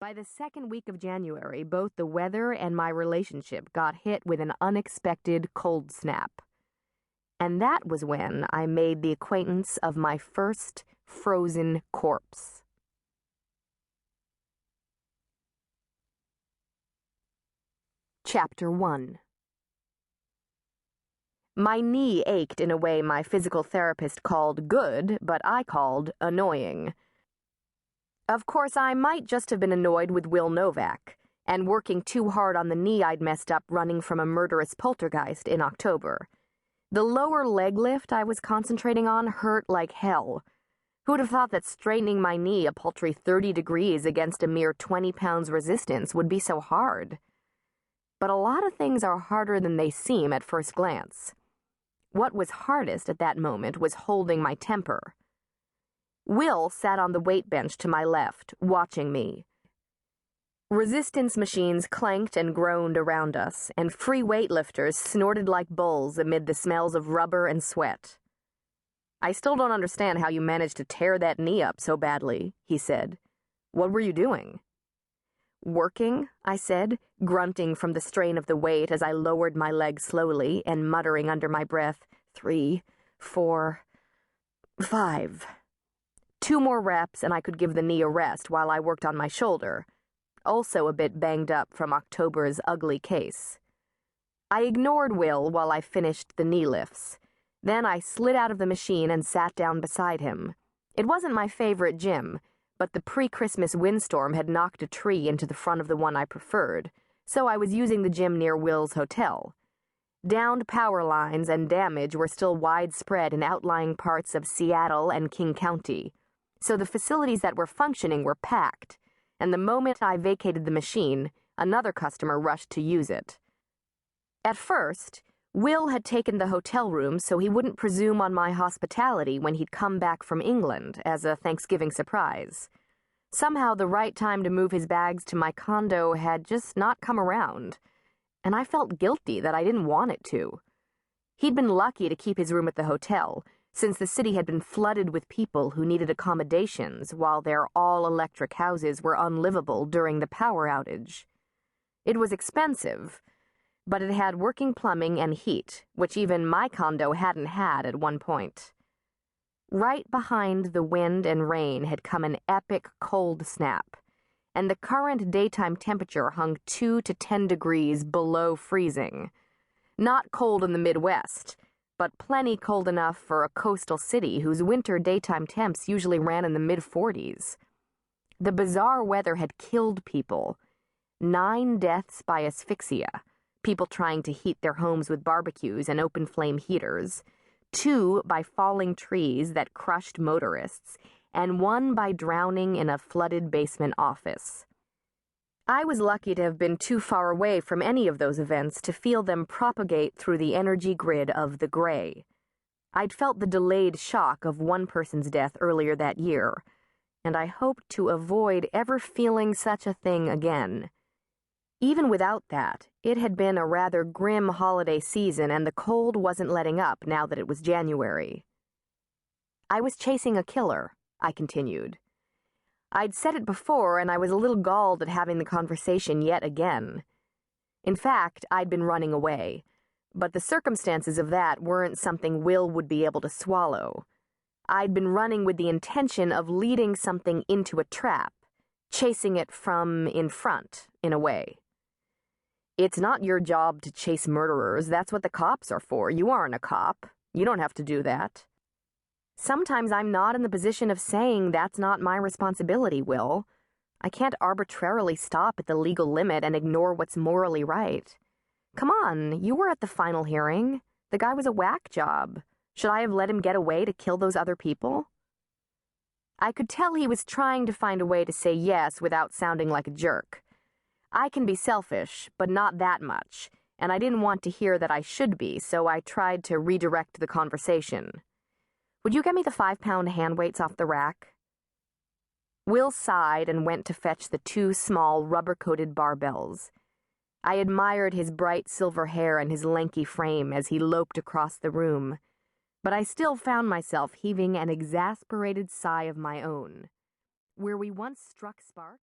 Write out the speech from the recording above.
By the second week of January, both the weather and my relationship got hit with an unexpected cold snap. And that was when I made the acquaintance of my first frozen corpse. Chapter 1. My knee ached in a way my physical therapist called good, but I called annoying. Of course, I might just have been annoyed with Will Novak, and working too hard on the knee I'd messed up running from a murderous poltergeist in October. The lower leg lift I was concentrating on hurt like hell. Who'd have thought that straightening my knee a paltry 30 degrees against a mere 20 pounds resistance would be so hard? But a lot of things are harder than they seem at first glance. What was hardest at that moment was holding my temper. Will sat on the weight bench to my left, watching me. Resistance machines clanked and groaned around us, and free weightlifters snorted like bulls amid the smells of rubber and sweat. "I still don't understand how you managed to tear that knee up so badly," he said. "What were you doing?" "Working," I said, grunting from the strain of the weight as I lowered my leg slowly and muttering under my breath, 3, 4, 5. 2 more reps and I could give the knee a rest while I worked on my shoulder, also a bit banged up from October's ugly case. I ignored Will while I finished the knee lifts. Then I slid out of the machine and sat down beside him. It wasn't my favorite gym, but the pre-Christmas windstorm had knocked a tree into the front of the one I preferred, so I was using the gym near Will's hotel. Downed power lines and damage were still widespread in outlying parts of Seattle and King County, so the facilities that were functioning were packed, and the moment I vacated the machine, another customer rushed to use it. At first, Will had taken the hotel room so he wouldn't presume on my hospitality when he'd come back from England as a Thanksgiving surprise. Somehow the right time to move his bags to my condo had just not come around, and I felt guilty that I didn't want it to. He'd been lucky to keep his room at the hotel, since the city had been flooded with people who needed accommodations while their all-electric houses were unlivable during the power outage. It was expensive, but it had working plumbing and heat, which even my condo hadn't had at one point. Right behind the wind and rain had come an epic cold snap, and the current daytime temperature hung 2 to 10 degrees below freezing. Not cold in the Midwest, but plenty cold enough for a coastal city whose winter daytime temps usually ran in the mid-40s. The bizarre weather had killed people. 9 deaths by asphyxia, people trying to heat their homes with barbecues and open-flame heaters, 2 by falling trees that crushed motorists, and 1 by drowning in a flooded basement office. I was lucky to have been too far away from any of those events to feel them propagate through the energy grid of the gray. I'd felt the delayed shock of one person's death earlier that year, and I hoped to avoid ever feeling such a thing again. Even without that, it had been a rather grim holiday season, and the cold wasn't letting up now that it was January. "I was chasing a killer," I continued. I'd said it before, and I was a little galled at having the conversation yet again. In fact, I'd been running away, but the circumstances of that weren't something Will would be able to swallow. I'd been running with the intention of leading something into a trap, chasing it from in front, in a way. "It's not your job to chase murderers. That's what the cops are for. You aren't a cop. You don't have to do that." "Sometimes I'm not in the position of saying that's not my responsibility, Will. I can't arbitrarily stop at the legal limit and ignore what's morally right. Come on, you were at the final hearing. The guy was a whack job. Should I have let him get away to kill those other people?" I could tell he was trying to find a way to say yes without sounding like a jerk. I can be selfish, but not that much, and I didn't want to hear that I should be, so I tried to redirect the conversation. "Would you get me the 5-pound hand weights off the rack?" Will sighed and went to fetch the 2 small rubber-coated barbells. I admired his bright silver hair and his lanky frame as he loped across the room, but I still found myself heaving an exasperated sigh of my own. Where we once struck sparks,